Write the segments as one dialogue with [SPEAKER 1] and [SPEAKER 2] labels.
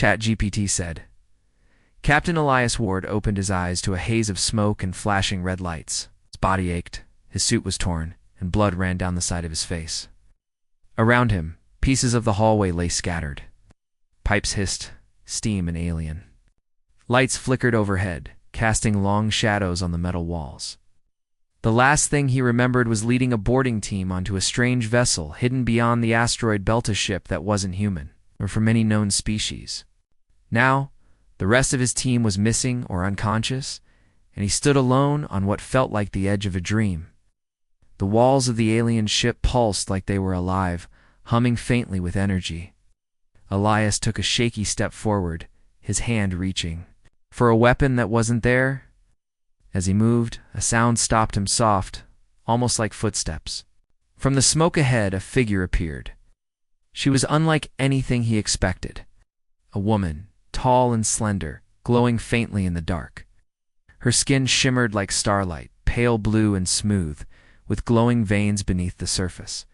[SPEAKER 1] ChatGPT said. Captain Elias Ward opened his eyes to a haze of smoke and flashing red lights. His body ached, his suit was torn, and blood ran down the side of his face. Around him, pieces of the hallway lay scattered. Pipes hissed, steam and alien. Lights flickered overhead, casting long shadows on the metal walls. The last thing he remembered was leading a boarding team onto a strange vessel hidden beyond the asteroid belt, a ship that wasn't human, or from any known species. Now, the rest of his team was missing or unconscious, and he stood alone on what felt like the edge of a dream. The walls of the alien ship pulsed like they were alive, humming faintly with energy. Elias took a shaky step forward, his hand reaching for a weapon that wasn't there. As he moved, a sound stopped him, soft, almost like footsteps. From the smoke ahead, a figure appeared. She was unlike anything he expected. A woman, tall and slender, glowing faintly in the dark. Her skin shimmered like starlight, pale blue and smooth, with glowing veins beneath the surface.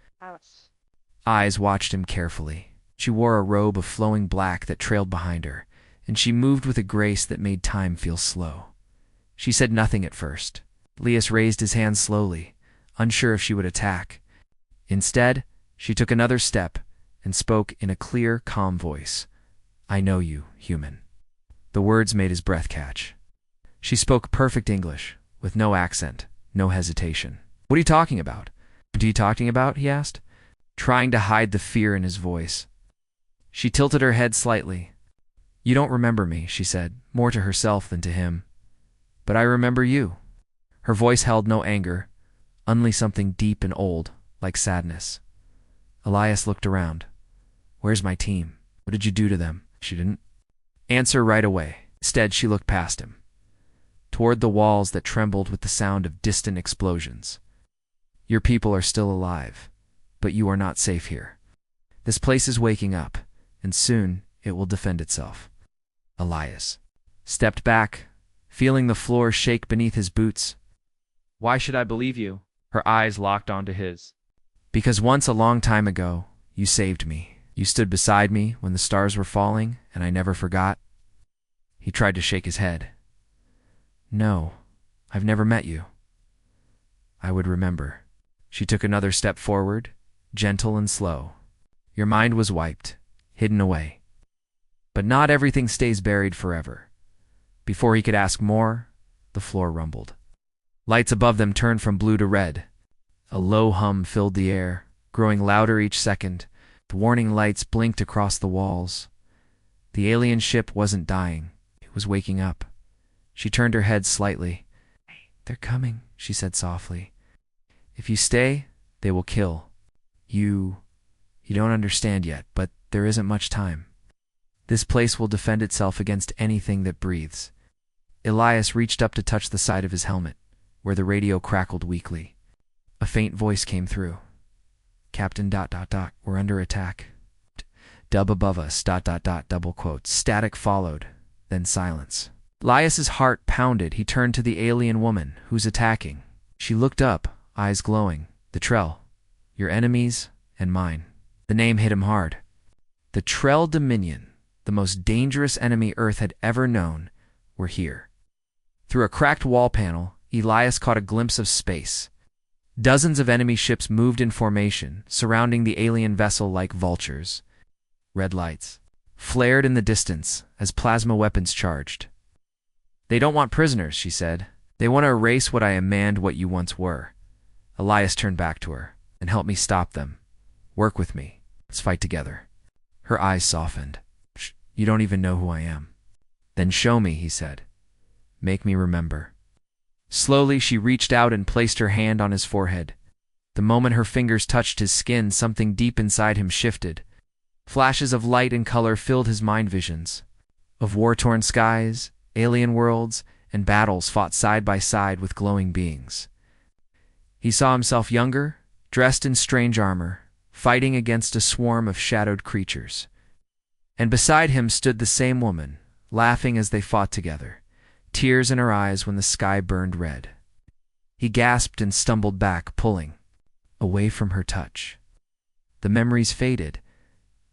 [SPEAKER 1] Eyes watched him carefully. She wore a robe of flowing black that trailed behind her, and she moved with a grace that made time feel slow. She said nothing at first. Elias raised his hand slowly, unsure if she would attack. Instead, she took another step and spoke in a clear, calm voice. "I know you, human." The words made his breath catch. She spoke perfect English, with no accent, no hesitation. "What are you talking about?" "What are you talking about?" he asked, trying to hide the fear in his voice. She tilted her head slightly. "You don't remember me," she said, more to herself than to him. "But I remember you." Her voice held no anger, only something deep and old, like sadness. Elias looked around. "Where's my team? What did you do to them?" She didn't answer right away. Instead, she looked past him, toward the walls that trembled with the sound of distant explosions. "Your people are still alive, but you are not safe here. This place is waking up, and soon it will defend itself." Elias stepped back, feeling the floor shake beneath his boots. "Why should I believe you?" Her eyes locked onto his. "Because once, a long time ago, you saved me. You stood beside me when the stars were falling, and I never forgot." He tried to shake his head. "No, I've never met you." "I would remember." She took another step forward, gentle and slow. "Your mind was wiped, hidden away. But not everything stays buried forever." Before he could ask more, the floor rumbled. Lights above them turned from blue to red. A low hum filled the air, growing louder each second. The warning lights blinked across the walls. The alien ship wasn't dying. It was waking up. She turned her head slightly. "They're coming," she said softly. "If you stay, they will kill. You don't understand yet, but there isn't much time. This place will defend itself against anything that breathes." Elias reached up to touch the side of his helmet, where the radio crackled weakly. A faint voice came through. "Captain ... we're under attack. Dub above us ... double quotes." Static followed, then silence. Elias's heart pounded. He turned to the alien woman, who's attacking. She looked up, eyes glowing. "The Trell. Your enemies and mine." The name hit him hard. The Trell Dominion, the most dangerous enemy Earth had ever known, were here. Through a cracked wall panel, Elias caught a glimpse of space. Dozens of enemy ships moved in formation, surrounding the alien vessel like vultures. Red lights flared in the distance as plasma weapons charged. "They don't want prisoners," she said. "They want to erase what I am and what you once were." Elias turned back to her. "And help me stop them. Work with me. Let's fight together." Her eyes softened. "You don't even know who I am." "Then show me," he said. "Make me remember." Slowly, she reached out and placed her hand on his forehead. The moment her fingers touched his skin, something deep inside him shifted. Flashes of light and color filled his mind visions. Of war-torn skies, alien worlds, and battles fought side by side with glowing beings. He saw himself younger, dressed in strange armor, fighting against a swarm of shadowed creatures. And beside him stood the same woman, laughing as they fought together, tears in her eyes when the sky burned red. He gasped and stumbled back, pulling away from her touch. The memories faded,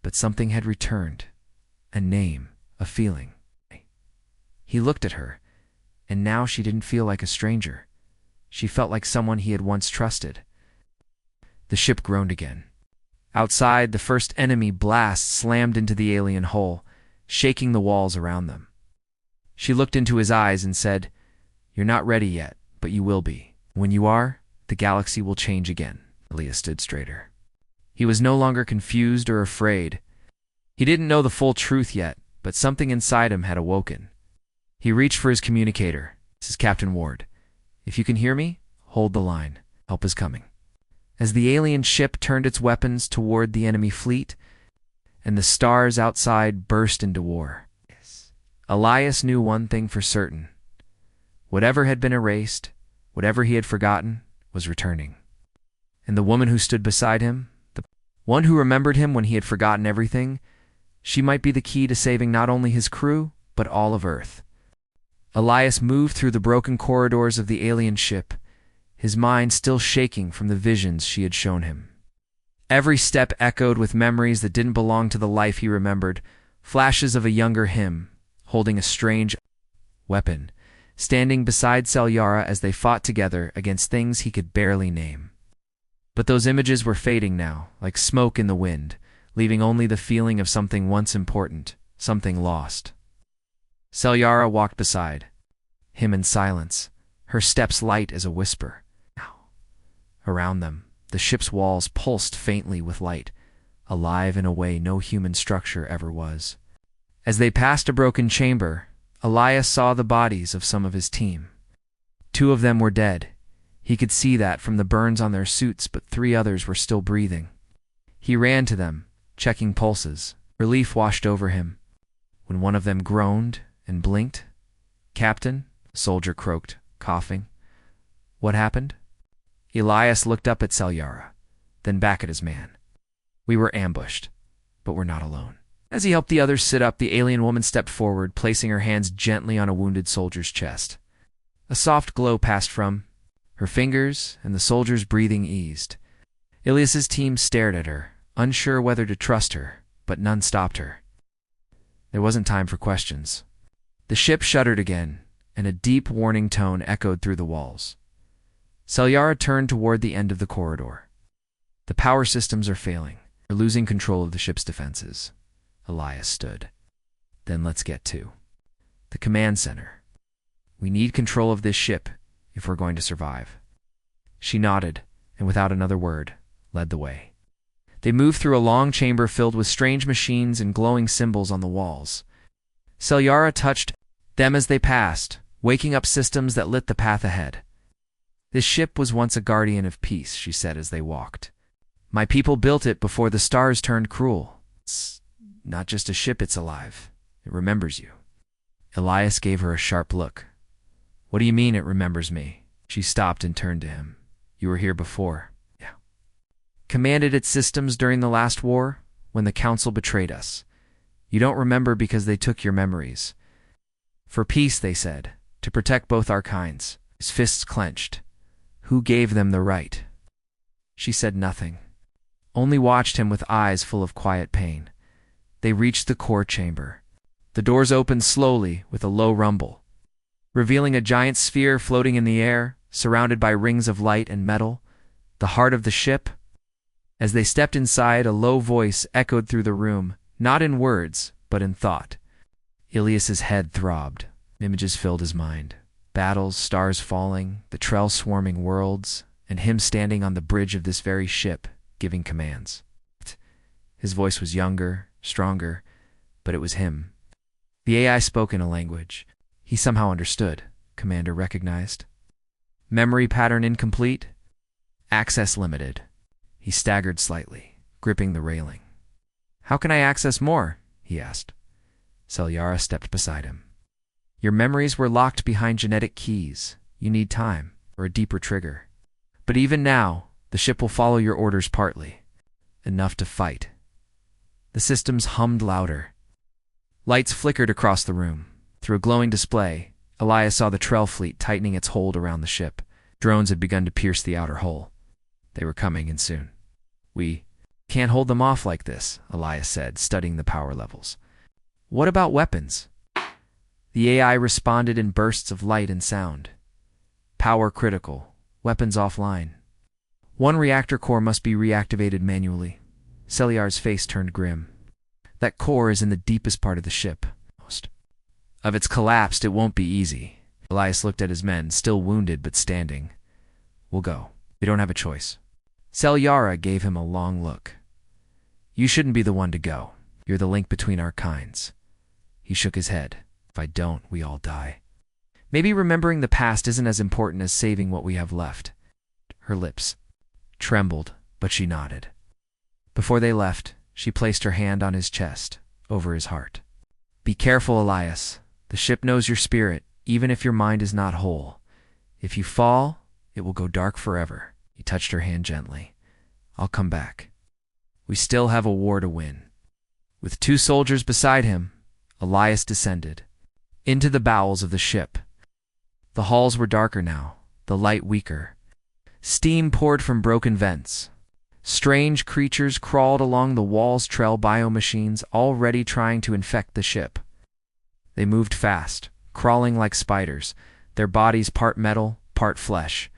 [SPEAKER 1] but something had returned. A name, a feeling. He looked at her, and now she didn't feel like a stranger. She felt like someone he had once trusted. The ship groaned again. Outside, the first enemy blast slammed into the alien hull, shaking the walls around them. She looked into his eyes and said, "You're not ready yet, but you will be. When you are, the galaxy will change again." Elias stood straighter. He was no longer confused or afraid. He didn't know the full truth yet, but something inside him had awoken. He reached for his communicator. "This is Captain Ward. If you can hear me, hold the line. Help is coming." As the alien ship turned its weapons toward the enemy fleet, and the stars outside burst into war, Elias knew one thing for certain. Whatever had been erased, whatever he had forgotten, was returning. And the woman who stood beside him, the one who remembered him when he had forgotten everything, she might be the key to saving not only his crew, but all of Earth. Elias moved through the broken corridors of the alien ship, his mind still shaking from the visions she had shown him. Every step echoed with memories that didn't belong to the life he remembered, flashes of a younger him, holding a strange weapon, standing beside Selyara as they fought together against things he could barely name. But those images were fading now, like smoke in the wind, leaving only the feeling of something once important, something lost. Selyara walked beside him in silence, her steps light as a whisper. Around them, the ship's walls pulsed faintly with light, alive in a way no human structure ever was. As they passed a broken chamber, Elias saw the bodies of some of his team. 2 of them were dead. He could see that from the burns on their suits, but 3 others were still breathing. He ran to them, checking pulses. Relief washed over him. When one of them groaned and blinked, "Captain," a soldier croaked, coughing. "What happened?" Elias looked up at Selyara, then back at his man. "We were ambushed, but we're not alone." As he helped the others sit up, the alien woman stepped forward, placing her hands gently on a wounded soldier's chest. A soft glow passed from her fingers, and the soldier's breathing eased. Elias's team stared at her, unsure whether to trust her, but none stopped her. There wasn't time for questions. The ship shuddered again, and a deep warning tone echoed through the walls. Selyara turned toward the end of the corridor. "The power systems are failing. We're losing control of the ship's defenses." Elias stood. "Then let's get to the command center. We need control of this ship if we're going to survive." She nodded, and without another word, led the way. They moved through a long chamber filled with strange machines and glowing symbols on the walls. Selyara touched them as they passed, waking up systems that lit the path ahead. "This ship was once a guardian of peace," she said as they walked. "My people built it before the stars turned cruel. It's not just a ship, it's alive. It remembers you." Elias gave her a sharp look. "What do you mean it remembers me?" She stopped and turned to him. "You were here before." "Yeah." "Commanded its systems during the last war, when the Council betrayed us. You don't remember because they took your memories. For peace, they said, to protect both our kinds." His fists clenched. "Who gave them the right?" She said nothing, only watched him with eyes full of quiet pain. They reached the core chamber. The doors opened slowly with a low rumble, revealing a giant sphere floating in the air, surrounded by rings of light and metal, the heart of the ship. As they stepped inside, a low voice echoed through the room, not in words, but in thought. Elias's head throbbed. Images filled his mind. Battles, stars falling, the trail swarming worlds, and him standing on the bridge of this very ship, giving commands. His voice was younger, stronger, but it was him. The AI spoke in a language he somehow understood, Commander recognized. Memory pattern incomplete. Access limited. He staggered slightly, gripping the railing. "How can I access more?" he asked. Selyara stepped beside him. "Your memories were locked behind genetic keys. You need time, or a deeper trigger. But even now, the ship will follow your orders partly. Enough to fight." The systems hummed louder. Lights flickered across the room. Through a glowing display, Elias saw the Trell fleet tightening its hold around the ship. Drones had begun to pierce the outer hull. They were coming in soon. "We can't hold them off like this," Elias said, studying the power levels. What about weapons? The AI responded in bursts of light and sound. Power critical. Weapons offline. One reactor core must be reactivated manually. Celiar's face turned grim. That core is in the deepest part of the ship. If it's collapsed, it won't be easy. Elias looked at his men, still wounded but standing. We'll go. We don't have a choice. Celiara gave him a long look. You shouldn't be the one to go. You're the link between our kinds. He shook his head. If I don't, we all die. Maybe remembering the past isn't as important as saving what we have left. Her lips trembled, but she nodded. Before they left, she placed her hand on his chest, over his heart. Be careful, Elias. The ship knows your spirit, even if your mind is not whole. If you fall, it will go dark forever. He touched her hand gently. I'll come back. We still have a war to win. With 2 soldiers beside him, Elias descended into the bowels of the ship. The halls were darker now, the light weaker. Steam poured from broken vents. Strange creatures crawled along the walls, trail biomachines already trying to infect the ship. They moved fast, crawling like spiders, their bodies part metal, part flesh.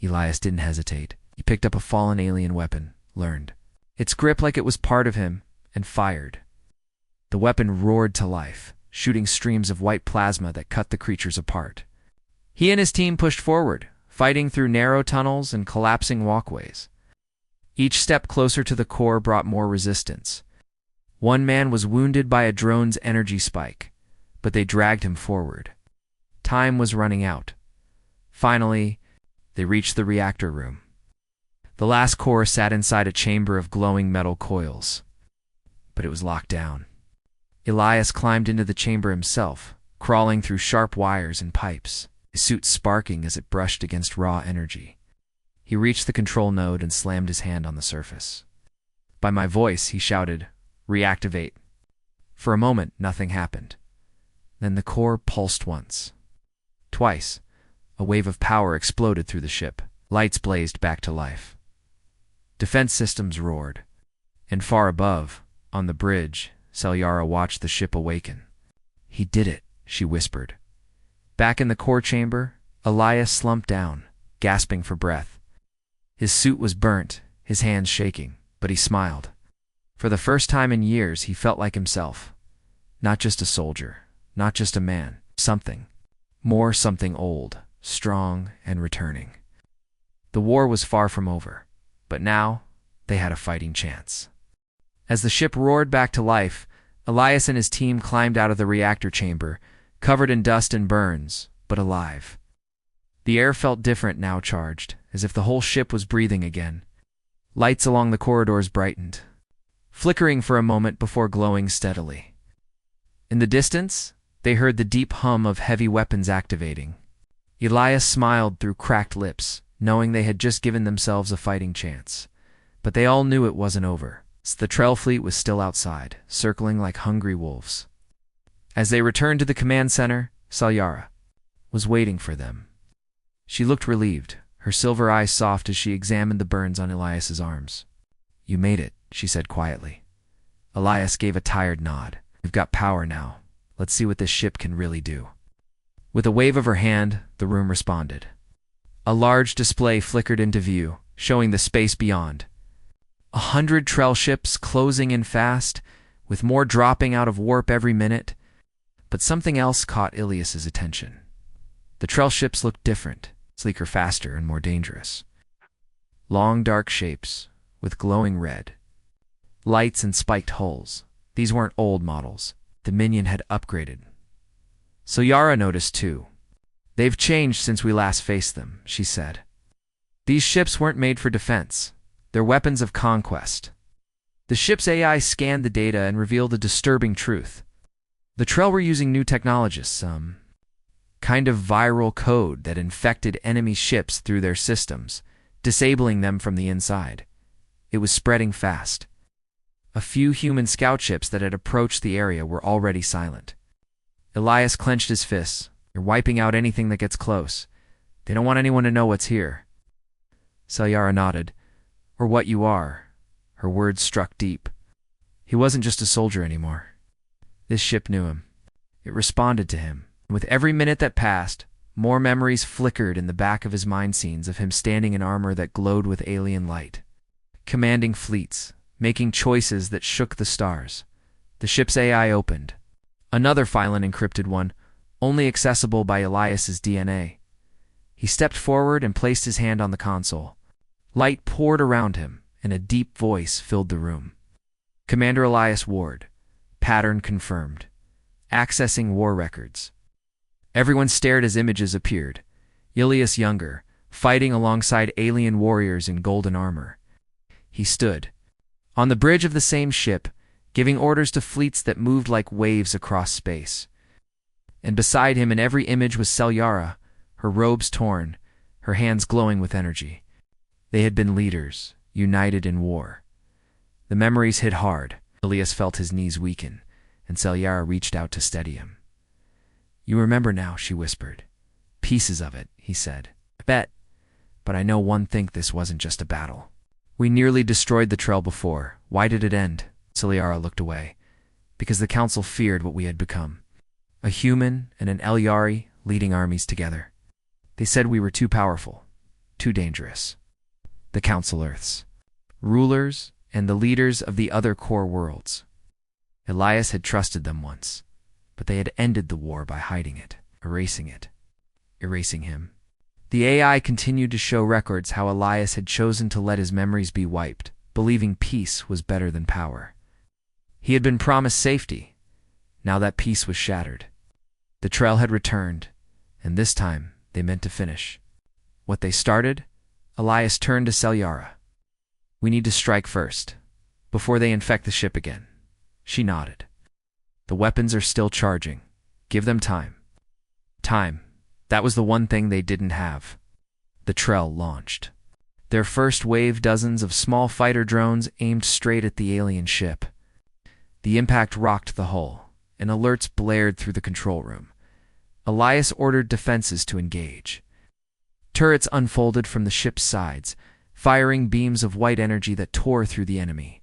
[SPEAKER 1] Elias didn't hesitate. He picked up a fallen alien weapon, learned its grip like it was part of him, and fired. The weapon roared to life, shooting streams of white plasma that cut the creatures apart. He and his team pushed forward, fighting through narrow tunnels and collapsing walkways. Each step closer to the core brought more resistance. One man was wounded by a drone's energy spike, but they dragged him forward. Time was running out. Finally, they reached the reactor room. The last core sat inside a chamber of glowing metal coils, but it was locked down. Elias climbed into the chamber himself, crawling through sharp wires and pipes, his suit sparking as it brushed against raw energy. He reached the control node and slammed his hand on the surface. By my voice, he shouted, "Reactivate." For a moment, nothing happened. Then the core pulsed once. Twice, a wave of power exploded through the ship. Lights blazed back to life. Defense systems roared. And far above, on the bridge, Celiara watched the ship awaken. He did it, she whispered. Back in the core chamber, Elias slumped down, gasping for breath. His suit was burnt, his hands shaking, but he smiled. For the first time in years, he felt like himself. Not just a soldier, not just a man, something. More something old, strong, and returning. The war was far from over, but now they had a fighting chance. As the ship roared back to life, Elias and his team climbed out of the reactor chamber, covered in dust and burns, but alive. The air felt different now, charged, as if the whole ship was breathing again. Lights along the corridors brightened, flickering for a moment before glowing steadily. In the distance, they heard the deep hum of heavy weapons activating. Elias smiled through cracked lips, knowing they had just given themselves a fighting chance. But they all knew it wasn't over. The Trell fleet was still outside, circling like hungry wolves. As they returned to the command center, Celiara was waiting for them. She looked relieved, her silver eyes soft as she examined the burns on Elias's arms. You made it, she said quietly. Elias gave a tired nod. We've got power now. Let's see what this ship can really do. With a wave of her hand, the room responded. A large display flickered into view, showing the space beyond. 100 Trell ships closing in fast, with more dropping out of warp every minute. But something else caught Ilias's attention. The Trell ships looked different, sleeker, faster, and more dangerous. Long, dark shapes, with glowing red. Lights and spiked hulls. These weren't old models. The Minion had upgraded. So Yara noticed too. They've changed since we last faced them, she said. These ships weren't made for defense. They're weapons of conquest. The ship's AI scanned the data and revealed a disturbing truth. The Trell were using new technologies, some kind of viral code that infected enemy ships through their systems, disabling them from the inside. It was spreading fast. A few human scout ships that had approached the area were already silent. Elias clenched his fists. You're wiping out anything that gets close. They don't want anyone to know what's here. Celiara nodded. Or what you are. Her words struck deep. He wasn't just a soldier anymore. This ship knew him. It responded to him. With every minute that passed, more memories flickered in the back of his mind, scenes of him standing in armor that glowed with alien light, commanding fleets, making choices that shook the stars. The ship's AI opened. Another file, an encrypted one, only accessible by Elias's DNA. He stepped forward and placed his hand on the console. Light poured around him, and a deep voice filled the room. Commander Elias Ward. Pattern confirmed. Accessing war records. Everyone stared as images appeared. Ilias Younger, fighting alongside alien warriors in golden armor. He stood on the bridge of the same ship, giving orders to fleets that moved like waves across space. And beside him in every image was Selyara, her robes torn, her hands glowing with energy. They had been leaders, united in war. The memories hit hard. Ilias felt his knees weaken, and Selyara reached out to steady him. "You remember now," she whispered. "Pieces of it," he said. "I bet. But I know one thing, this wasn't just a battle. We nearly destroyed the trail before. Why did it end?" Selyara looked away. "Because the Council feared what we had become. A human and an Elyari leading armies together. They said we were too powerful, too dangerous. The Council Earths, rulers, and the leaders of the other core worlds. Elias had trusted them once, but they had ended the war by hiding it, erasing him. The AI continued to show records how Elias had chosen to let his memories be wiped, believing peace was better than power. He had been promised safety. Now that peace was shattered. The trail had returned, and this time they meant to finish what they started. Elias turned to Selyara. "We need to strike first, before they infect the ship again." She nodded. "The weapons are still charging. Give them time." Time. That was the one thing they didn't have. The Trell launched. Their first wave, dozens of small fighter drones aimed straight at the alien ship. The impact rocked the hull, and alerts blared through the control room. Elias ordered defenses to engage. Turrets unfolded from the ship's sides, firing beams of white energy that tore through the enemy.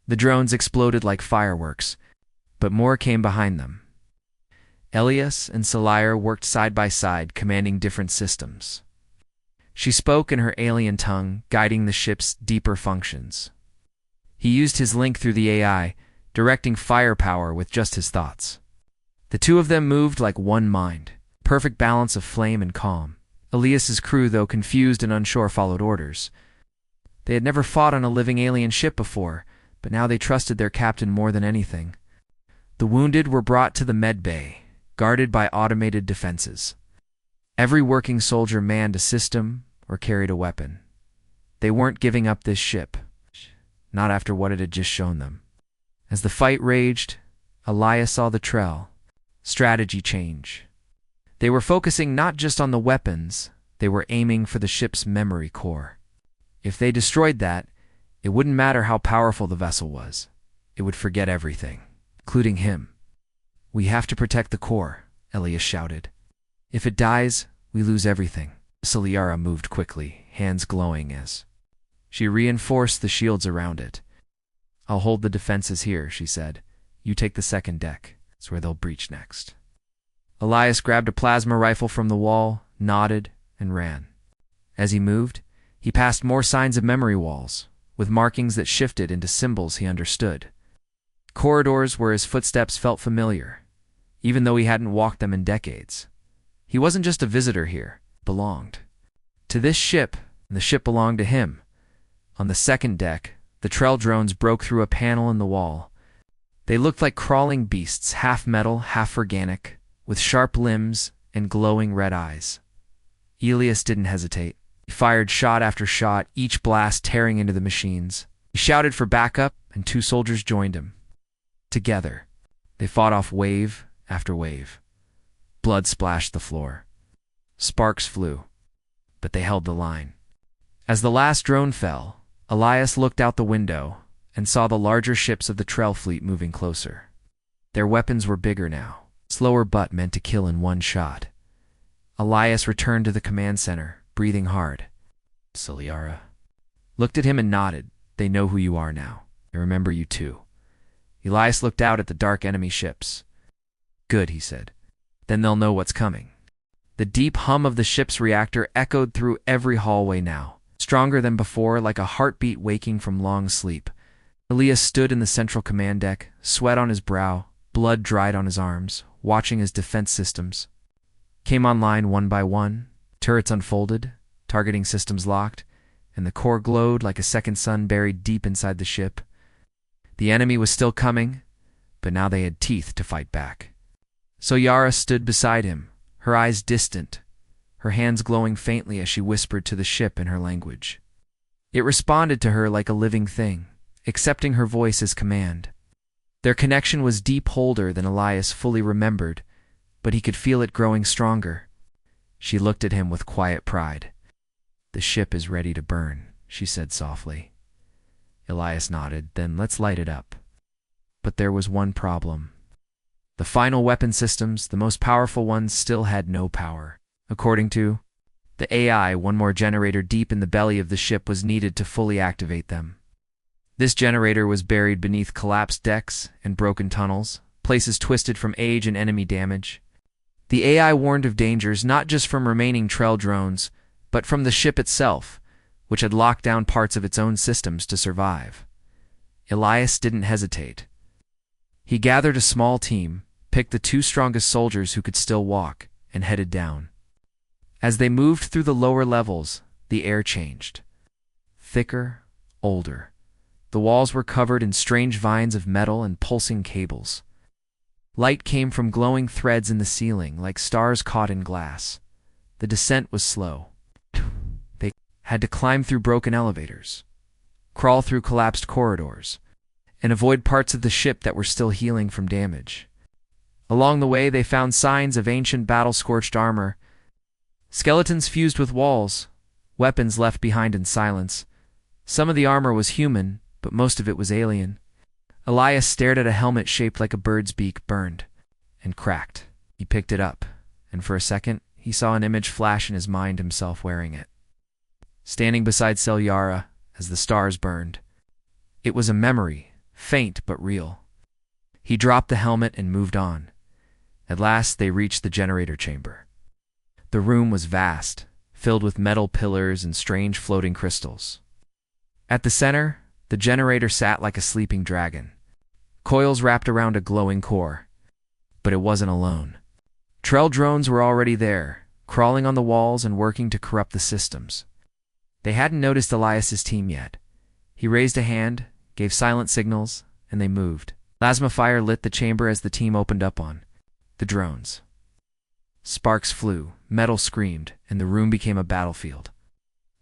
[SPEAKER 1] The drones exploded like fireworks, but more came behind them. Elias and Selyara worked side by side, commanding different systems. She spoke in her alien tongue, guiding the ship's deeper functions. He used his link through the AI, directing firepower with just his thoughts. The two of them moved like one mind, perfect balance of flame and calm. Elias's crew, though confused and unsure, followed orders. They had never fought on a living alien ship before, but now they trusted their captain more than anything. The wounded were brought to the med bay, guarded by automated defenses. Every working soldier manned a system or carried a weapon. They weren't giving up this ship, not after what it had just shown them. As the fight raged, Elias saw the trail. Strategy change. They were focusing not just on the weapons, they were aiming for the ship's memory core. If they destroyed that, it wouldn't matter how powerful the vessel was. It would forget everything, including him. "We have to protect the core," Elias shouted. "If it dies, we lose everything." Selyara moved quickly, hands glowing as she reinforced the shields around it. "I'll hold the defenses here," she said. "You take the second deck. It's where they'll breach next." Elias grabbed a plasma rifle from the wall, nodded, and ran. As he moved, he passed more signs of memory walls, with markings that shifted into symbols he understood. Corridors where his footsteps felt familiar, even though he hadn't walked them in decades. He wasn't just a visitor here, belonged to this ship, and the ship belonged to him. On the second deck, the Trell drones broke through a panel in the wall. They looked like crawling beasts, half metal, half organic, with sharp limbs and glowing red eyes. Elias didn't hesitate. He fired shot after shot, each blast tearing into the machines. He shouted for backup, and two soldiers joined him. Together, they fought off wave after wave. Blood splashed the floor. Sparks flew, but they held the line. As the last drone fell, Elias looked out the window and saw the larger ships of the Trell fleet moving closer. Their weapons were bigger now, slower but meant to kill in one shot. Elias returned to the command center, breathing hard. Selyara looked at him and nodded. "They know who you are now. They remember you too. Elias looked out at the dark enemy ships. "Good," he said. "Then they'll know what's coming." The deep hum of the ship's reactor echoed through every hallway now, stronger than before, like a heartbeat waking from long sleep. Elias stood in the central command deck, sweat on his brow, blood dried on his arms, watching his defense systems came online one by one, turrets unfolded, targeting systems locked, and the core glowed like a second sun buried deep inside the ship. The enemy was still coming, but now they had teeth to fight back. So Yara stood beside him, her eyes distant, her hands glowing faintly as she whispered to the ship in her language. It responded to her like a living thing, accepting her voice as command. Their connection was deep older than Elias fully remembered, but he could feel it growing stronger. She looked at him with quiet pride. "The ship is ready to burn," she said softly. Elias nodded. "Then let's light it up." But there was one problem. The final weapon systems, the most powerful ones, still had no power. According to the AI, one more generator deep in the belly of the ship was needed to fully activate them. This generator was buried beneath collapsed decks and broken tunnels, places twisted from age and enemy damage. The AI warned of dangers not just from remaining trail drones, but from the ship itself, which had locked down parts of its own systems to survive. Elias didn't hesitate. He gathered a small team, picked the 2 strongest soldiers who could still walk, and headed down. As they moved through the lower levels, the air changed. Thicker, older. The walls were covered in strange vines of metal and pulsing cables. Light came from glowing threads in the ceiling, like stars caught in glass. The descent was slow. They had to climb through broken elevators, crawl through collapsed corridors, and avoid parts of the ship that were still healing from damage. Along the way, they found signs of ancient battle-scorched armor, skeletons fused with walls, weapons left behind in silence. Some of the armor was human, but most of it was alien. Elias stared at a helmet shaped like a bird's beak, burned and cracked. He picked it up, and for a second, he saw an image flash in his mind, himself wearing it. Standing beside Selyara as the stars burned. It was a memory, faint but real. He dropped the helmet and moved on. At last, they reached the generator chamber. The room was vast, filled with metal pillars and strange floating crystals. At the center, the generator sat like a sleeping dragon, coils wrapped around a glowing core. But it wasn't alone. Trell drones were already there, crawling on the walls and working to corrupt the systems. They hadn't noticed Elias's team yet. He raised a hand, gave silent signals, and they moved. Plasma fire lit the chamber as the team opened up on the drones. Sparks flew, metal screamed, and the room became a battlefield.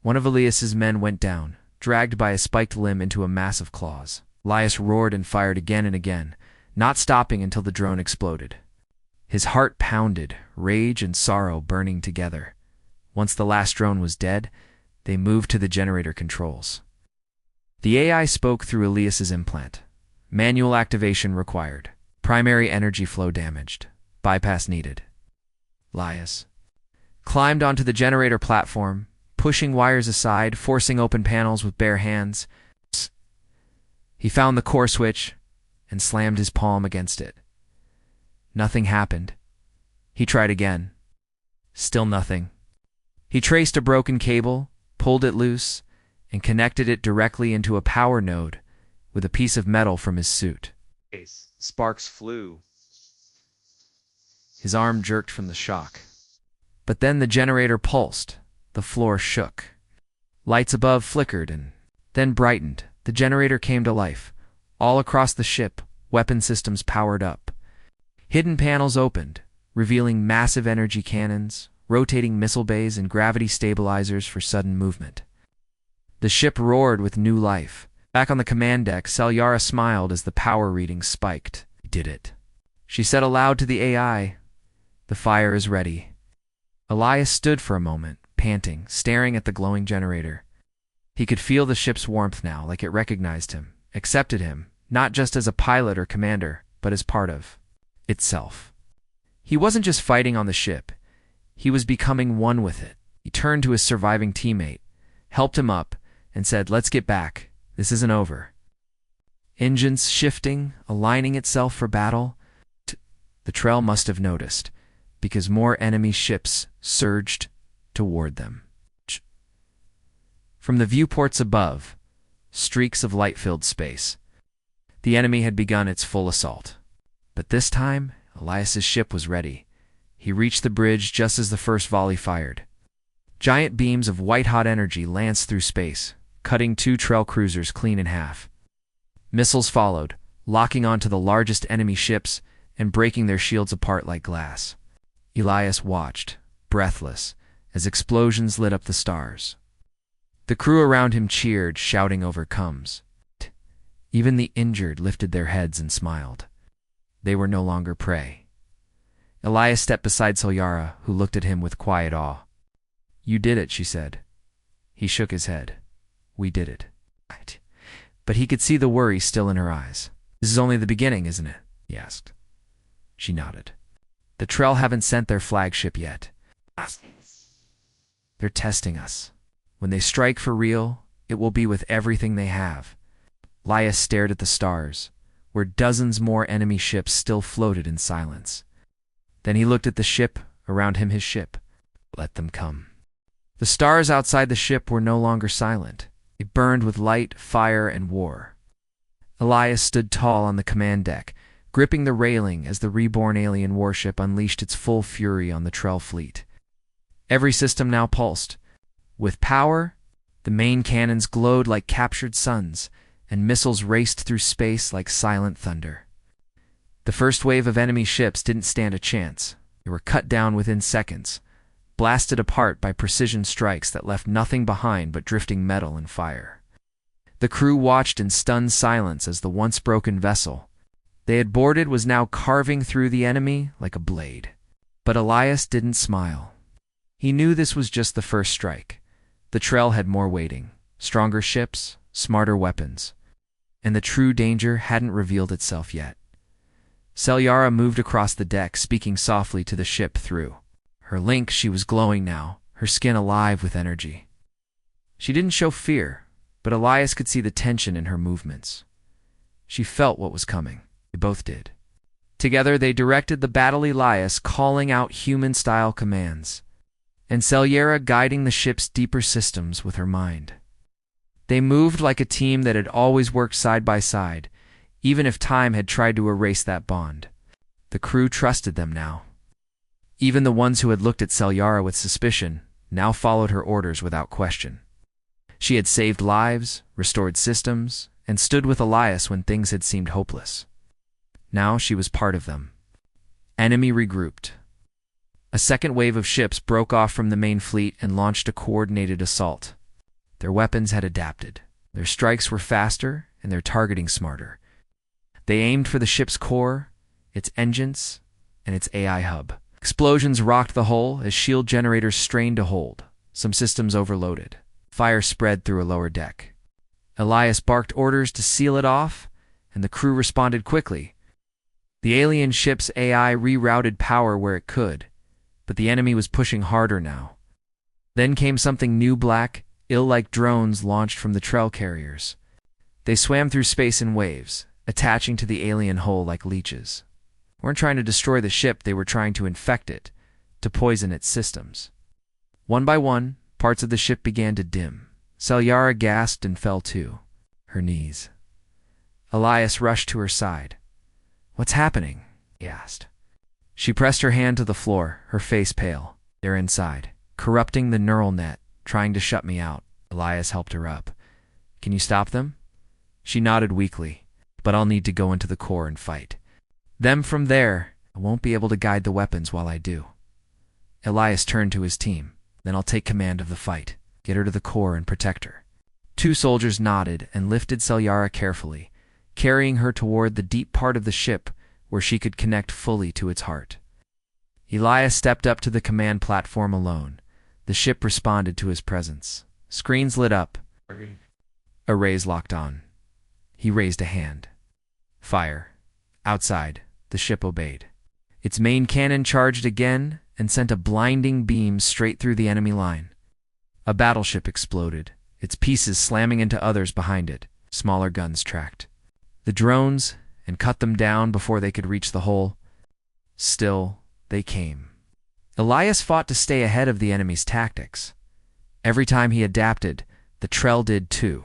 [SPEAKER 1] One of Elias's men went down, dragged by a spiked limb into a mass of claws. Elias roared and fired again and again, not stopping until the drone exploded. His heart pounded, rage and sorrow burning together. Once the last drone was dead, they moved to the generator controls. The AI spoke through Elias's implant. Manual activation required. Primary energy flow damaged. Bypass needed. Elias climbed onto the generator platform, pushing wires aside, forcing open panels with bare hands. He found the core switch and slammed his palm against it. Nothing happened. He tried again. Still nothing. He traced a broken cable, pulled it loose, and connected it directly into a power node with a piece of metal from his suit. Sparks flew. His arm jerked from the shock. But then the generator pulsed. The floor shook. Lights above flickered and then brightened. The generator came to life. All across the ship, weapon systems powered up. Hidden panels opened, revealing massive energy cannons, rotating missile bays, and gravity stabilizers for sudden movement. The ship roared with new life. Back on the command deck, Selyara smiled as the power readings spiked. "We did it," she said aloud to the AI. "The fire is ready." Elias stood for a moment, panting, staring at the glowing generator. He could feel the ship's warmth now, like it recognized him, accepted him, not just as a pilot or commander, but as part of itself. He wasn't just fighting on the ship. He was becoming one with it. He turned to his surviving teammate, helped him up, and said, "Let's get back. This isn't over." engines shifting, aligning itself for battle. The trail must have noticed, because more enemy ships surged toward them. From the viewports above, streaks of light filled space. The enemy had begun its full assault. But this time, Elias's ship was ready. He reached the bridge just as the first volley fired. Giant beams of white-hot energy lanced through space, cutting two trail cruisers clean in half. Missiles followed, locking onto the largest enemy ships and breaking their shields apart like glass. Elias watched, breathless, as explosions lit up the stars. The crew around him cheered, shouting overcomes. Even the injured lifted their heads and smiled. They were no longer prey. Elias stepped beside Selyara, who looked at him with quiet awe. "You did it," she said. He shook his head. "We did it." But he could see the worry still in her eyes. "This is only the beginning, isn't it?" he asked. She nodded. "The Trell haven't sent their flagship yet. They're testing us. When they strike for real, it will be with everything they have." Elias stared at the stars, where dozens more enemy ships still floated in silence. Then he looked at the ship around him, his ship. Let them come. The stars outside the ship were no longer silent. They burned with light, fire, and war. Elias stood tall on the command deck, gripping the railing as the reborn alien warship unleashed its full fury on the Trell fleet. Every system now pulsed. With power, the main cannons glowed like captured suns, and missiles raced through space like silent thunder. The first wave of enemy ships didn't stand a chance. They were cut down within seconds, blasted apart by precision strikes that left nothing behind but drifting metal and fire. The crew watched in stunned silence as the once broken vessel they had boarded was now carving through the enemy like a blade. But Elias didn't smile. He knew this was just the first strike. The Trell had more waiting, stronger ships, smarter weapons, and the true danger hadn't revealed itself yet. Selyara moved across the deck, speaking softly to the ship through her link. She was glowing now, her skin alive with energy. She didn't show fear, but Elias could see the tension in her movements. She felt what was coming. They both did. Together they directed the battle, Elias calling out human-style commands, and Selyara guiding the ship's deeper systems with her mind. They moved like a team that had always worked side by side, even if time had tried to erase that bond. The crew trusted them now. Even the ones who had looked at Selyara with suspicion now followed her orders without question. She had saved lives, restored systems, and stood with Elias when things had seemed hopeless. Now she was part of them. Enemy regrouped. A second wave of ships broke off from the main fleet and launched a coordinated assault. Their weapons had adapted. Their strikes were faster and their targeting smarter. They aimed for the ship's core, its engines, and its AI hub. Explosions rocked the hull as shield generators strained to hold. Some systems overloaded. Fire spread through a lower deck. Elias barked orders to seal it off, and the crew responded quickly. The alien ship's AI rerouted power where it could, but the enemy was pushing harder now. Then came something new. Black, ill-like drones launched from the Trell carriers. They swam through space in waves, attaching to the alien hull like leeches. They weren't trying to destroy the ship, they were trying to infect it, to poison its systems. One by one, parts of the ship began to dim. Selyara gasped and fell to her knees. Elias rushed to her side. "What's happening?" he asked. She pressed her hand to the floor, her face pale. "They're inside, corrupting the neural net, trying to shut me out." Elias helped her up. "Can you stop them?" She nodded weakly. "But I'll need to go into the core and fight them from there. I won't be able to guide the weapons while I do." Elias turned to his team. "Then I'll take command of the fight. Get her to the core and protect her." Two soldiers nodded and lifted Selyara carefully, carrying her toward the deep part of the ship where she could connect fully to its heart. Elias stepped up to the command platform alone. The ship responded to his presence. Screens lit up. Arrays locked on. He raised a hand. "Fire." Outside, the ship obeyed. Its main cannon charged again and sent a blinding beam straight through the enemy line. A battleship exploded, its pieces slamming into others behind it. Smaller guns tracked. The the drones and cut them down before they could reach the hole. Still, they came. Elias fought to stay ahead of the enemy's tactics. Every time he adapted, the Trell did too.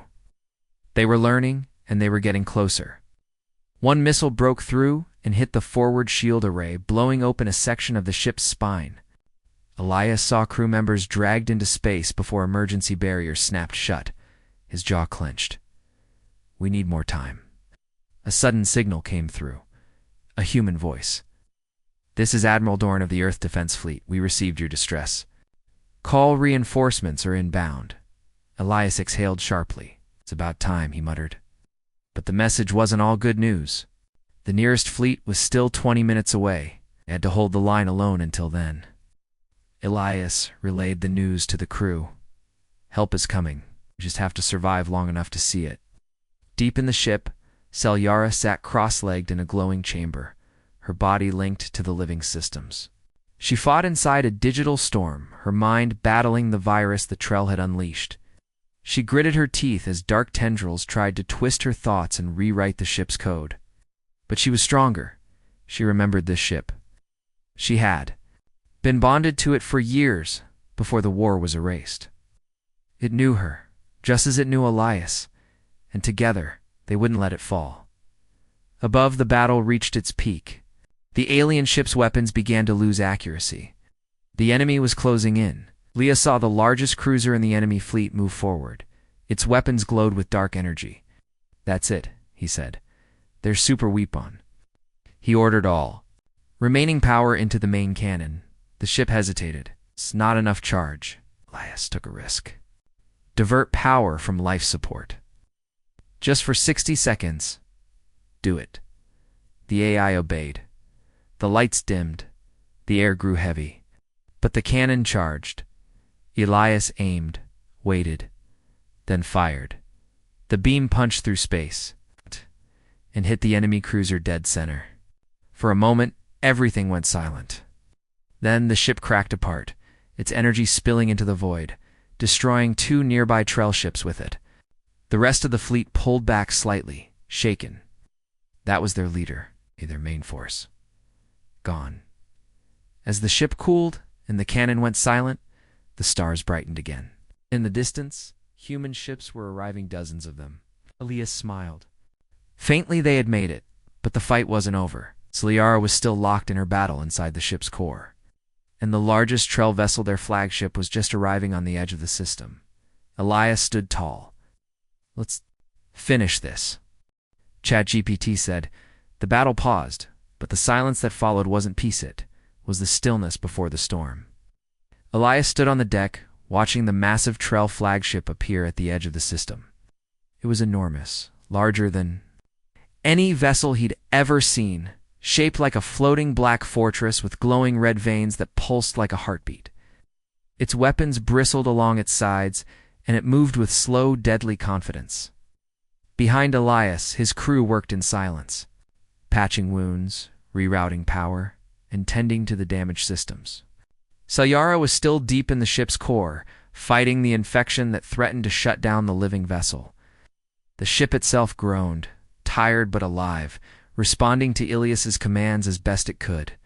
[SPEAKER 1] They were learning, and they were getting closer. One missile broke through and hit the forward shield array, blowing open a section of the ship's spine. Elias saw crew members dragged into space before emergency barriers snapped shut. His jaw clenched. "We need more time." A sudden signal came through. A human voice. "This is Admiral Dorn of the Earth Defense Fleet. We received your distress. Call reinforcements are inbound." Elias exhaled sharply. "It's about time," he muttered. But the message wasn't all good news. The nearest fleet was still 20 minutes away. They had to hold the line alone until then. Elias relayed the news to the crew. "Help is coming. We just have to survive long enough to see it." Deep in the ship, Selyara sat cross-legged in a glowing chamber, her body linked to the living systems. She fought inside a digital storm, her mind battling the virus the Trell had unleashed. She gritted her teeth as dark tendrils tried to twist her thoughts and rewrite the ship's code. But she was stronger. She remembered this ship. She had been bonded to it for years before the war was erased. It knew her, just as it knew Elias, and together they wouldn't let it fall. Above, the battle reached its peak. The alien ship's weapons began to lose accuracy. The enemy was closing in. Leah saw the largest cruiser in the enemy fleet move forward. Its weapons glowed with dark energy. "That's it," he said. "There's super weapon." He ordered all remaining power into the main cannon. The ship hesitated. "It's not enough charge." Elias took a risk. "Divert power from life support. Just for 60 seconds. Do it." The AI obeyed. The lights dimmed. The air grew heavy. But the cannon charged. Elias aimed, waited, then fired. The beam punched through space and hit the enemy cruiser dead center. For a moment, everything went silent. Then the ship cracked apart, its energy spilling into the void, destroying 2 nearby Trell ships with it. The rest of the fleet pulled back slightly, shaken. That was their leader, their main force. Gone. As the ship cooled and the cannon went silent, the stars brightened again. In the distance, human ships were arriving, dozens of them. Elias smiled. Faintly they had made it, but the fight wasn't over. Selyara was still locked in her battle inside the ship's core. And the largest Trell vessel, their flagship, was just arriving on the edge of the system. Elias stood tall. "Let's finish this," ChatGPT said. The battle paused, but the silence that followed wasn't peace, it was the stillness before the storm. Elias stood on the deck, watching the massive Trell flagship appear at the edge of the system. It was enormous, larger than any vessel he'd ever seen, shaped like a floating black fortress with glowing red veins that pulsed like a heartbeat. Its weapons bristled along its sides, and it moved with slow, deadly confidence. Behind Elias, his crew worked in silence, patching wounds, rerouting power, and tending to the damaged systems. Selyara was still deep in the ship's core, fighting the infection that threatened to shut down the living vessel. The ship itself groaned, tired but alive, responding to Elias's commands as best it could.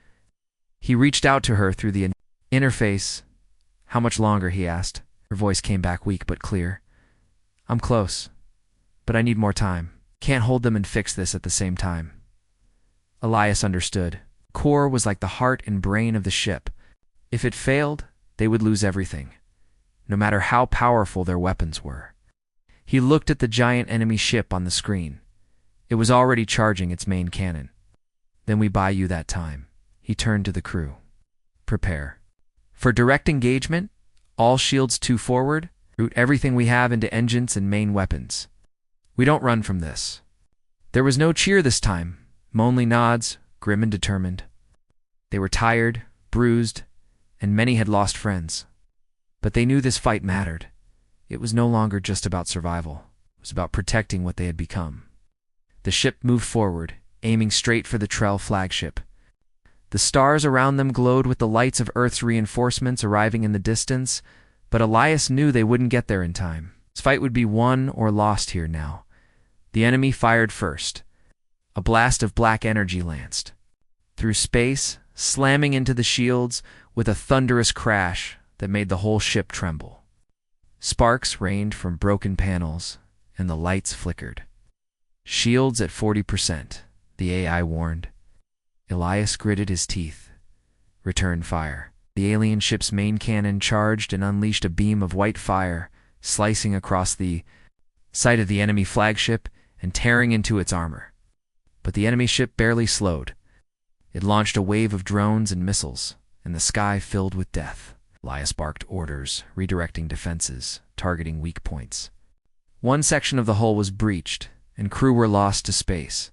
[SPEAKER 1] He reached out to her through the interface. "How much longer?" he asked. Her voice came back weak but clear. "I'm close, but I need more time. Can't hold them and fix this at the same time." Elias understood. Core was like the heart and brain of the ship. If it failed, they would lose everything, no matter how powerful their weapons were. He looked at the giant enemy ship on the screen. It was already charging its main cannon. "Then we buy you that time." He turned to the crew. "Prepare for direct engagement. All shields 2 forward. Route everything we have into engines and main weapons. We don't run from this." There was no cheer this time, only nods, grim and determined. They were tired, bruised, and many had lost friends. But they knew this fight mattered. It was no longer just about survival. It was about protecting what they had become. The ship moved forward, aiming straight for the Trell flagship. The stars around them glowed with the lights of Earth's reinforcements arriving in the distance, but Elias knew they wouldn't get there in time. This fight would be won or lost here now. The enemy fired first. A blast of black energy lanced through space, slamming into the shields with a thunderous crash that made the whole ship tremble. Sparks rained from broken panels, and the lights flickered. "Shields at 40%, the AI warned. Elias gritted his teeth. "Return fire." The alien ship's main cannon charged and unleashed a beam of white fire, slicing across the side of the enemy flagship and tearing into its armor. But the enemy ship barely slowed. It launched a wave of drones and missiles, and the sky filled with death. Elias barked orders, redirecting defenses, targeting weak points. One section of the hull was breached, and crew were lost to space.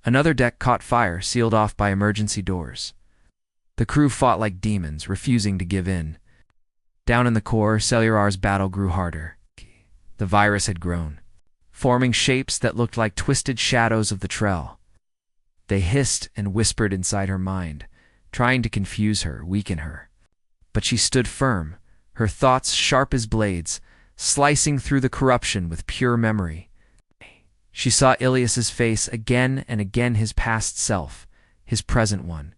[SPEAKER 1] Another deck caught fire, sealed off by emergency doors. The crew fought like demons, refusing to give in. Down in the core, Cellurar's battle grew harder. The virus had grown, forming shapes that looked like twisted shadows of the Trell. They hissed and whispered inside her mind, trying to confuse her, weaken her. But she stood firm, her thoughts sharp as blades, slicing through the corruption with pure memory. She saw Ilias's face again and again, his past self, his present one,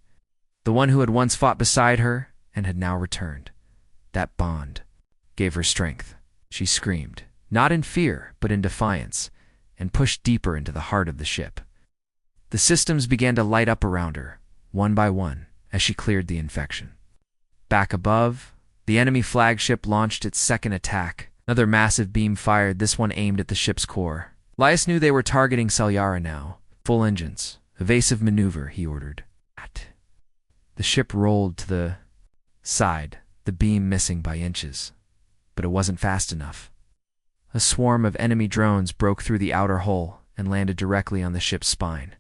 [SPEAKER 1] the one who had once fought beside her and had now returned. That bond gave her strength. She screamed, not in fear, but in defiance, and pushed deeper into the heart of the ship. The systems began to light up around her, one by one, as she cleared the infection. Back above, the enemy flagship launched its second attack. Another massive beam fired, this one aimed at the ship's core. Elias knew they were targeting Cellura now. "Full engines. Evasive maneuver," he ordered. The ship rolled to the side, the beam missing by inches. But it wasn't fast enough. A swarm of enemy drones broke through the outer hull and landed directly on the ship's spine.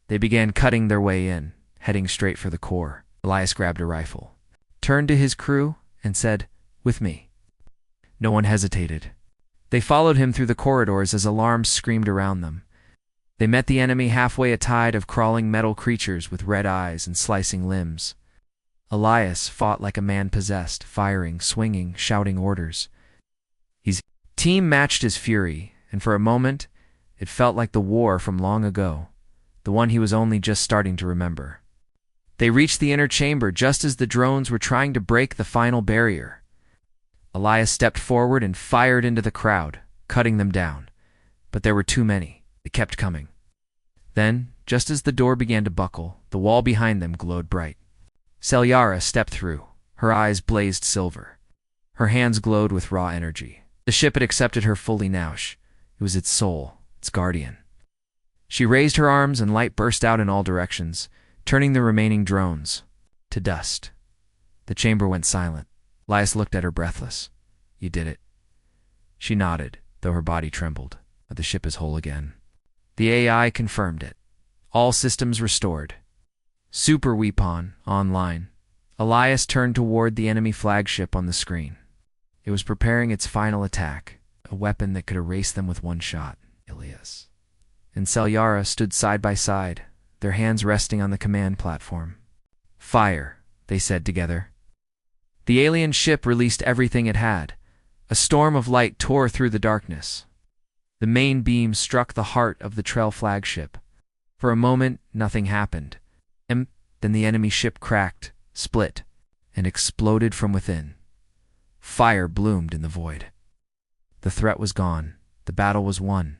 [SPEAKER 1] They began cutting their way in, heading straight for the core. Elias grabbed a rifle, turned to his crew, and said, "With me." No one hesitated. They followed him through the corridors as alarms screamed around them. They met the enemy halfway, a tide of crawling metal creatures with red eyes and slicing limbs. Elias fought like a man possessed, firing, swinging, shouting orders. His team matched his fury, and for a moment, it felt like the war from long ago, the one he was only just starting to remember. They reached the inner chamber just as the drones were trying to break the final barrier. Elias stepped forward and fired into the crowd, cutting them down. But there were too many. They kept coming. Then, just as the door began to buckle, the wall behind them glowed bright. Cellura stepped through. Her eyes blazed silver. Her hands glowed with raw energy. The ship had accepted her fully now. It was its soul, its guardian. She raised her arms and light burst out in all directions, turning the remaining drones to dust. The chamber went silent. Elias looked at her breathless. "You did it." She nodded, though her body trembled. "The ship is whole again." The AI confirmed it. All systems restored. Super Weapon online. Elias turned toward the enemy flagship on the screen. It was preparing its final attack, a weapon that could erase them with one shot. Elias and Cellura stood side by side, their hands resting on the command platform. "Fire," they said together. The alien ship released everything it had. A storm of light tore through the darkness. The main beam struck the heart of the Trell flagship. For a moment, nothing happened. And then the enemy ship cracked, split, and exploded from within. Fire bloomed in the void. The threat was gone. The battle was won.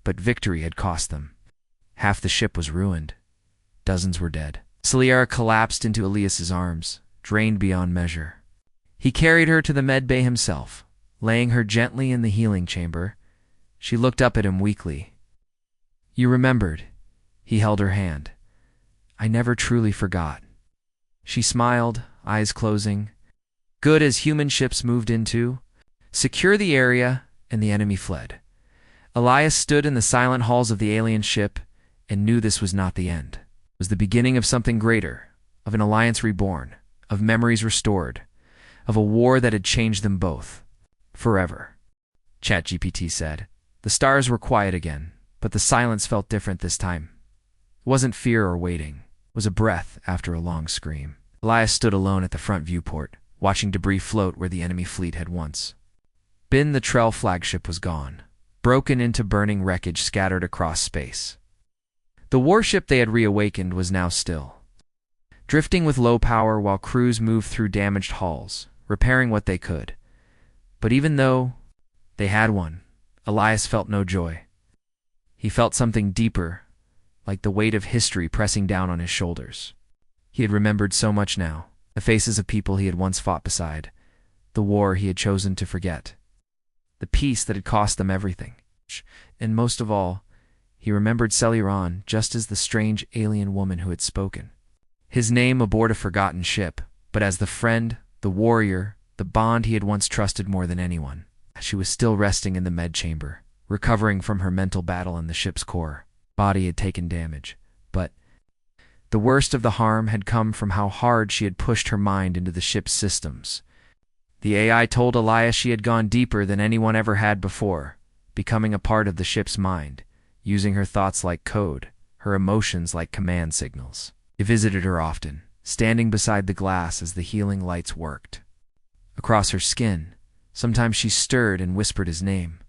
[SPEAKER 1] But victory had cost them. Half the ship was ruined. Dozens were dead. Cellura collapsed into Elias's arms, drained beyond measure. He carried her to the med bay himself, laying her gently in the healing chamber. She looked up at him weakly. "You remembered." He held her hand. "I never truly forgot." She smiled, eyes closing. Good. As human ships moved into, secure the area, and the enemy fled. Elias stood in the silent halls of the alien ship and knew this was not the end. It was the beginning of something greater, of an alliance reborn, of memories restored, of a war that had changed them both. Forever. ChatGPT said. The stars were quiet again, but the silence felt different this time. It wasn't fear or waiting. It was a breath after a long scream. Elias stood alone at the front viewport, watching debris float where the enemy fleet had once been. The Trell flagship was gone, broken into burning wreckage scattered across space. The warship they had reawakened was now still, drifting with low power while crews moved through damaged hulls, repairing what they could. But even though they had won, Elias felt no joy. He felt something deeper, like the weight of history pressing down on his shoulders. He had remembered so much now, the faces of people he had once fought beside, the war he had chosen to forget, the peace that had cost them everything. And most of all, he remembered Celeron just as the strange alien woman who had spoken. His name aboard a forgotten ship, but as the friend, the warrior, the bond he had once trusted more than anyone. She was still resting in the med chamber, recovering from her mental battle in the ship's core. Body had taken damage, but the worst of the harm had come from how hard she had pushed her mind into the ship's systems. The AI told Elias she had gone deeper than anyone ever had before, becoming a part of the ship's mind, using her thoughts like code, her emotions like command signals. He visited her often, standing beside the glass as the healing lights worked. Across her skin, sometimes she stirred and whispered his name.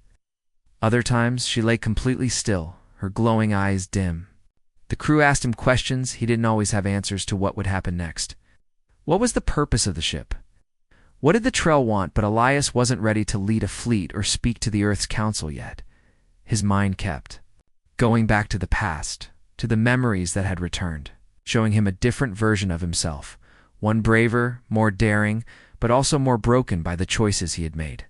[SPEAKER 1] Other times she lay completely still, her glowing eyes dim. The crew asked him questions he didn't always have answers to. What would happen next? What was the purpose of the ship? What did the Trell want? But Elias wasn't ready to lead a fleet or speak to the Earth's Council yet. His mind kept going back to the past, to the memories that had returned, showing him a different version of himself, one braver, more daring, but also more broken by the choices he had made.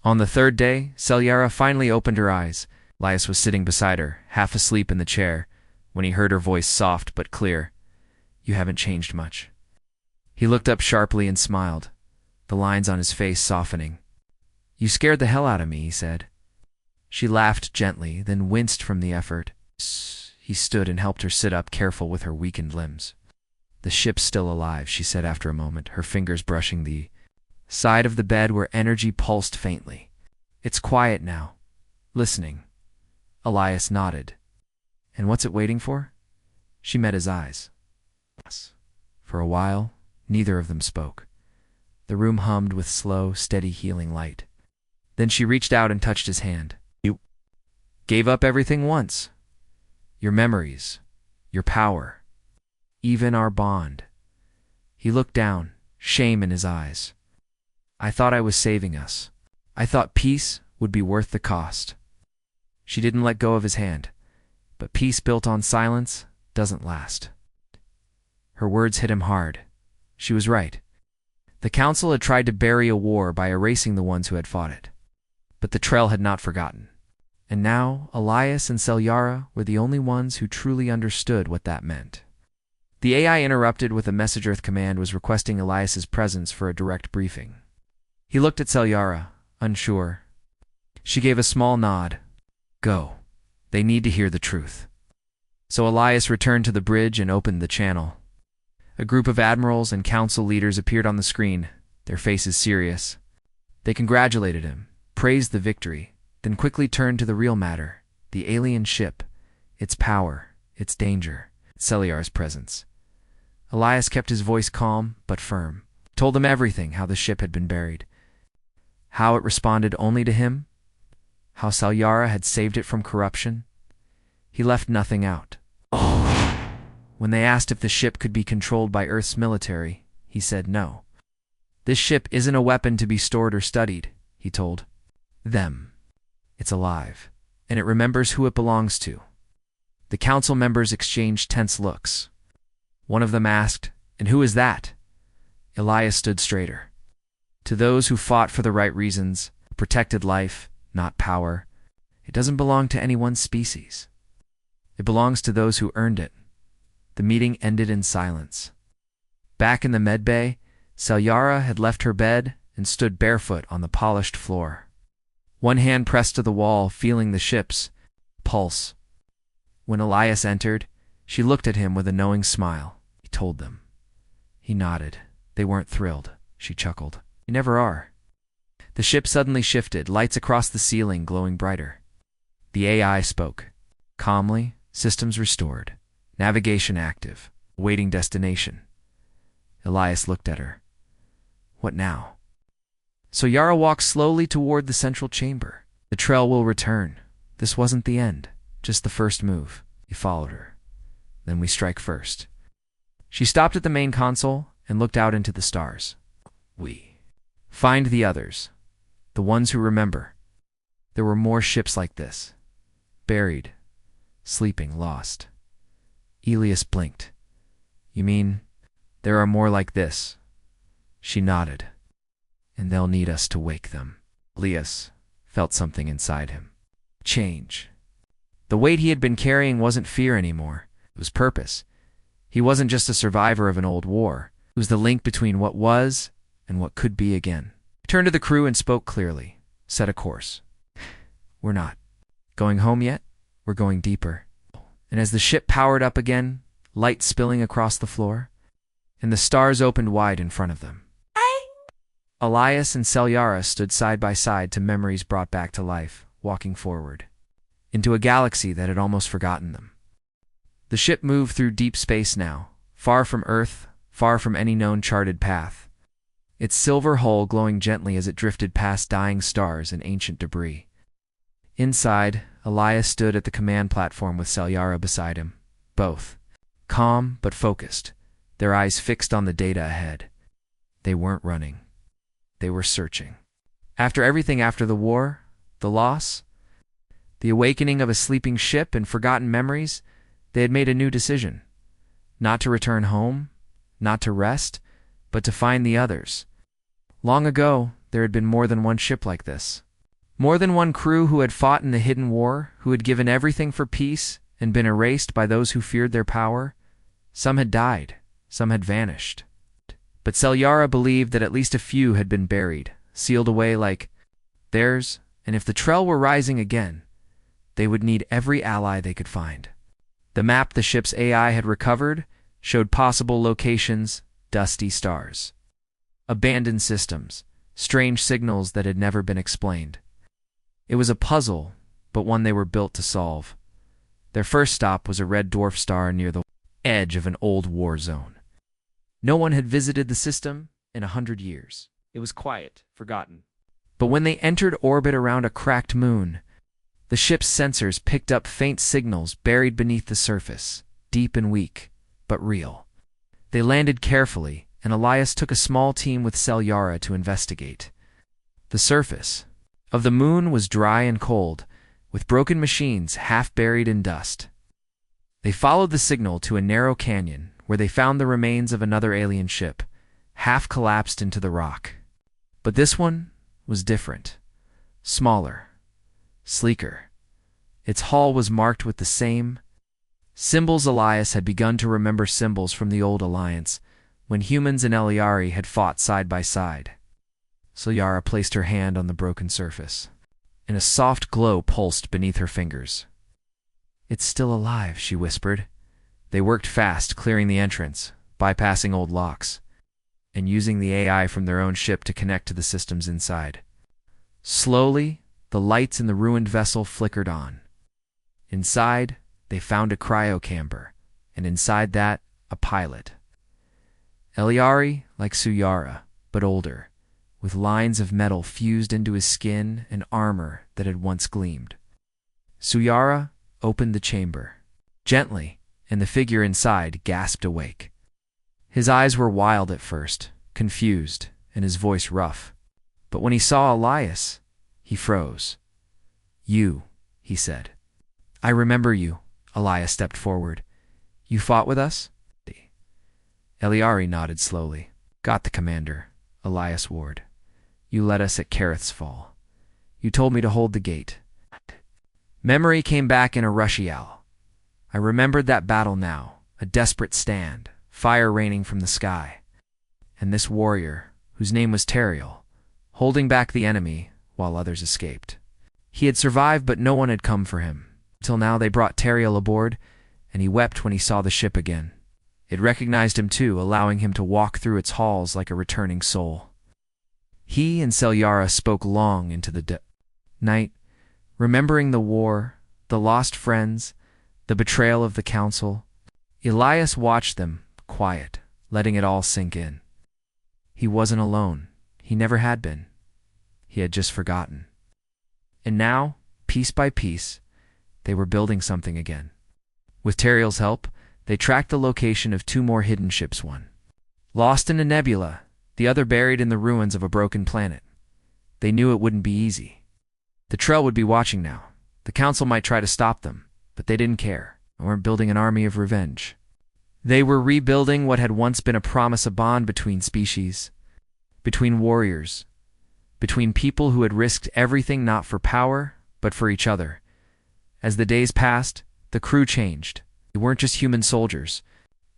[SPEAKER 1] On the third day, Celyara finally opened her eyes. Elias was sitting beside her, half asleep in the chair, when he heard her voice soft but clear. "You haven't changed much." He looked up sharply and smiled, the lines on his face softening. "You scared the hell out of me," he said. She laughed gently, then winced from the effort. He stood and helped her sit up, careful with her weakened limbs. "The ship's still alive," she said after a moment, her fingers brushing the side of the bed where energy pulsed faintly. "It's quiet now. Listening." Elias nodded. "And what's it waiting for?" She met his eyes. For a while, neither of them spoke. The room hummed with slow, steady healing light. Then she reached out and touched his hand. "You gave up everything once. Your memories, your power, even our bond." He looked down, shame in his eyes. "I thought I was saving us. I thought peace would be worth the cost." She didn't let go of his hand, but peace built on silence doesn't last. Her words hit him hard. She was right. The Council had tried to bury a war by erasing the ones who had fought it. But the Trell had not forgotten. And now Elias and Celyara were the only ones who truly understood what that meant. The AI interrupted with a message Earth Command was requesting Elias's presence for a direct briefing. He looked at Celyara, unsure. She gave a small nod. "Go. They need to hear the truth." So Elias returned to the bridge and opened the channel. A group of admirals and council leaders appeared on the screen, their faces serious. They congratulated him, praised the victory, then quickly turned to the real matter, the alien ship, its power, its danger, Celyara's presence. Elias kept his voice calm but firm, told them everything, how the ship had been buried, how it responded only to him, how Celyara had saved it from corruption. He left nothing out. When they asked if the ship could be controlled by Earth's military, he said no. "This ship isn't a weapon to be stored or studied," he told them. "It's alive, and it remembers who it belongs to." The council members exchanged tense looks. One of them asked, "And who is that?" Elias stood straighter. "To those who fought for the right reasons, protected life, not power, it doesn't belong to any one species. It belongs to those who earned it." The meeting ended in silence. Back in the med bay, Celyara had left her bed and stood barefoot on the polished floor. One hand pressed to the wall, feeling the ship's pulse. When Elias entered, she looked at him with a knowing smile. He told them. He nodded. They weren't thrilled. She chuckled. "You never are." The ship suddenly shifted, lights across the ceiling glowing brighter. The AI spoke. Calmly, systems restored. Navigation active. Awaiting destination. Elias looked at her. "What now?" So Yara walked slowly toward the central chamber. "The Trell will return. This wasn't the end, just the first move." He followed her. then we strike first. She stopped at the main console and looked out into the stars. We find the others, the ones who remember. There were more ships like this. Buried, sleeping, lost. Elias blinked. You mean, there are more like this? She nodded. And they'll need us to wake them. Elias felt something inside him. Change. The weight he had been carrying wasn't fear anymore. It was purpose. He wasn't just a survivor of an old war. It was the link between what was and what could be again. He turned to the crew and spoke clearly. Set a course. We're not going home yet. We're going deeper. And as the ship powered up again, light spilling across the floor, and the stars opened wide in front of them. Elias and Selyara stood side by side to memories brought back to life, walking forward, into a galaxy that had almost forgotten them. The ship moved through deep space now, far from Earth, far from any known charted path, its silver hull glowing gently as it drifted past dying stars and ancient debris. Inside, Elias stood at the command platform with Selyara beside him, both calm but focused, their eyes fixed on the data ahead. They weren't running. They were searching. After everything, after the war, the loss, the awakening of a sleeping ship and forgotten memories, they had made a new decision. Not to return home, not to rest, but to find the others. Long ago, there had been more than one ship like this. More than one crew who had fought in the hidden war, who had given everything for peace and been erased by those who feared their power. Some had died, some had vanished. But Selyara believed that at least a few had been buried, sealed away like theirs, and if the Trell were rising again, they would need every ally they could find. The map the ship's AI had recovered showed possible locations, dusty stars, abandoned systems, strange signals that had never been explained. It was a puzzle, but one they were built to solve. Their first stop was a red dwarf star near the edge of an old war zone. No one had visited the system in 100 years. It was quiet, forgotten. But when they entered orbit around a cracked moon, the ship's sensors picked up faint signals buried beneath the surface, deep and weak, but real. They landed carefully, and Elias took a small team with Selyara to investigate. The surface of the moon was dry and cold, with broken machines half buried in dust. They followed the signal to a narrow canyon where they found the remains of another alien ship, half collapsed into the rock. But this one was different. Smaller, sleeker. Its hull was marked with the same symbols. Elias had begun to remember symbols from the old alliance, when humans and Eliari had fought side by side. Selyara placed her hand on the broken surface, and a soft glow pulsed beneath her fingers. It's still alive, she whispered. They worked fast, clearing the entrance, bypassing old locks, and using the AI from their own ship to connect to the systems inside. Slowly, the lights in the ruined vessel flickered on. Inside, they found a cryocamber, and inside that, a pilot. Eliari, like Suyara, but older, with lines of metal fused into his skin and armor that had once gleamed. Suyara opened the chamber, gently, and the figure inside gasped awake. His eyes were wild at first, confused, and his voice rough. But when he saw Elias, he froze. You, he said. I remember you. Elias stepped forward. You fought with us? Eliari nodded slowly. Got the commander, Elias Ward. You led us at Kareth's fall. You told me to hold the gate. Memory came back in a rushy owl. I remembered that battle now, a desperate stand, fire raining from the sky. And this warrior, whose name was Teriel, holding back the enemy while others escaped. He had survived, but no one had come for him. Till now they brought Teriel aboard, and he wept when he saw the ship again. It recognized him too, allowing him to walk through its halls like a returning soul. He and Selyara spoke long into the night, remembering the war, the lost friends, the betrayal of the council. Elias watched them, quiet, letting it all sink in. He wasn't alone. He never had been. He had just forgotten. And now, piece by piece, they were building something again. With Teriel's help, They tracked the location of two more hidden ships, one lost in a nebula, the other buried in the ruins of a broken planet. They knew it wouldn't be easy. The Trail would be watching now. The Council might try to stop them, but they didn't care. They weren't building an army of revenge. They were rebuilding what had once been a promise, a bond between species, between warriors, between people who had risked everything not for power, but for each other. As the days passed, the crew changed. They weren't just human soldiers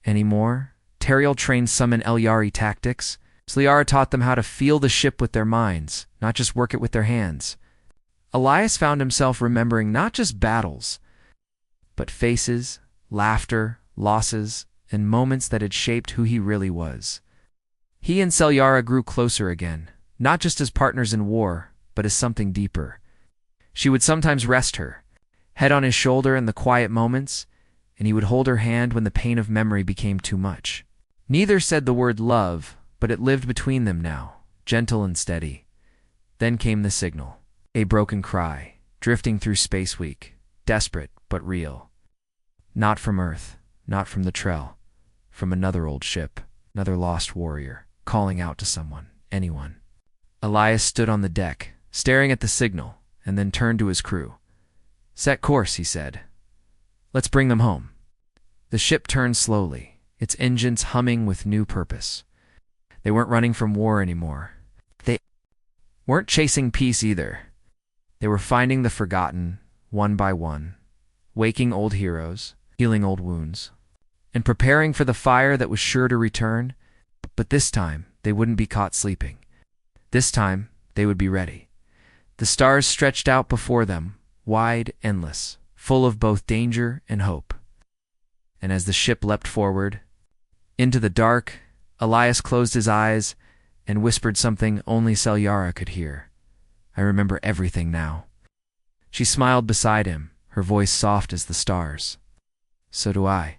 [SPEAKER 1] anymore. Teriel trained some in Elyari tactics. Sliara taught them how to feel the ship with their minds, not just work it with their hands. Elias found himself remembering not just battles, but faces, laughter, losses, and moments that had shaped who he really was. He and Selyara grew closer again, not just as partners in war, but as something deeper. She would sometimes rest her head on his shoulder in the quiet moments, and he would hold her hand when the pain of memory became too much. Neither said the word love, but it lived between them now, gentle and steady. Then came the signal, a broken cry, drifting through space week, desperate but real. Not from Earth, not from the Trail, from another old ship, another lost warrior, calling out to someone, anyone. Elias stood on the deck, staring at the signal, and then turned to his crew. "Set course," he said. "Let's bring them home." The ship turned slowly, its engines humming with new purpose. They weren't running from war anymore. They weren't chasing peace either. They were finding the forgotten, one by one, waking old heroes, healing old wounds, and preparing for the fire that was sure to return. But this time, they wouldn't be caught sleeping. This time, they would be ready. The stars stretched out before them, wide, endless, full of both danger and hope. And as the ship leapt forward, into the dark, Elias closed his eyes and whispered something only Selyara could hear. "I remember everything now." She smiled beside him, her voice soft as the stars. "So do I."